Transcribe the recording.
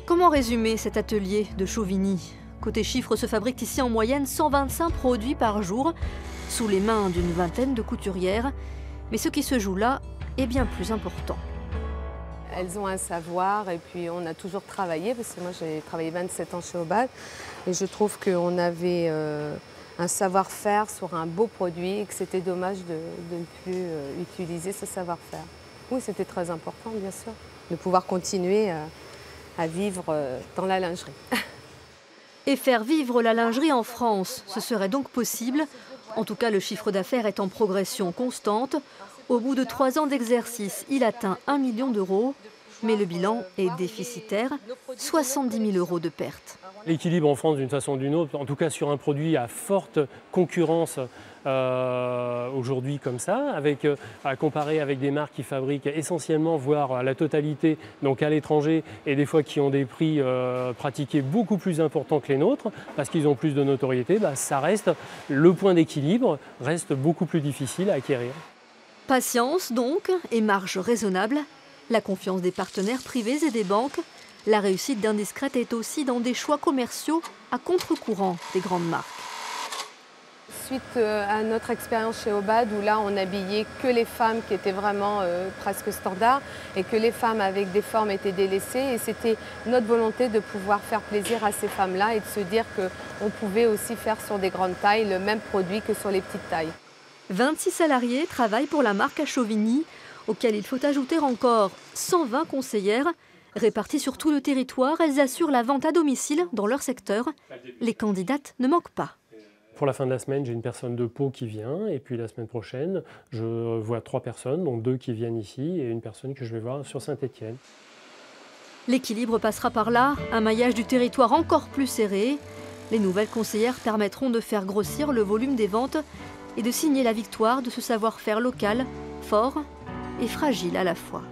Comment résumer cet atelier de Chauvigny? Côté chiffres, se fabriquent ici en moyenne 125 produits par jour, sous les mains d'une vingtaine de couturières. Mais ce qui se joue là est bien plus important. Elles ont un savoir et puis on a toujours travaillé, parce que moi j'ai travaillé 27 ans chez Obad et je trouve qu'on avait un savoir-faire sur un beau produit et que c'était dommage de ne plus utiliser ce savoir-faire. Oui, c'était très important bien sûr, de pouvoir continuer à vivre dans la lingerie. Et faire vivre la lingerie en France, ce serait donc possible. En tout cas, le chiffre d'affaires est en progression constante. Au bout de 3 ans d'exercice, il atteint 1 million d'euros. Mais le bilan est déficitaire, 70 000 € de pertes. L'équilibre en France, d'une façon ou d'une autre, en tout cas sur un produit à forte concurrence aujourd'hui comme ça, à comparer avec des marques qui fabriquent essentiellement, voire à la totalité, donc à l'étranger, et des fois qui ont des prix pratiqués beaucoup plus importants que les nôtres, parce qu'ils ont plus de notoriété, ça reste, le point d'équilibre reste beaucoup plus difficile à acquérir. Patience donc, et marge raisonnable, la confiance des partenaires privés et des banques. La réussite d'Indiscrète est aussi dans des choix commerciaux à contre-courant des grandes marques. Suite à notre expérience chez Obad, où là on habillait que les femmes qui étaient vraiment presque standards et que les femmes avec des formes étaient délaissées, et c'était notre volonté de pouvoir faire plaisir à ces femmes-là et de se dire qu'on pouvait aussi faire sur des grandes tailles le même produit que sur les petites tailles. 26 salariés travaillent pour la marque à Chauvigny, auquel il faut ajouter encore 120 conseillères. Réparties sur tout le territoire, elles assurent la vente à domicile dans leur secteur. Les candidates ne manquent pas. Pour la fin de la semaine, j'ai une personne de Pau qui vient, et puis la semaine prochaine, je vois 3 personnes, dont 2 qui viennent ici et une personne que je vais voir sur Saint-Étienne. L'équilibre passera par là, un maillage du territoire encore plus serré. Les nouvelles conseillères permettront de faire grossir le volume des ventes et de signer la victoire de ce savoir-faire local, fort et fragile à la fois.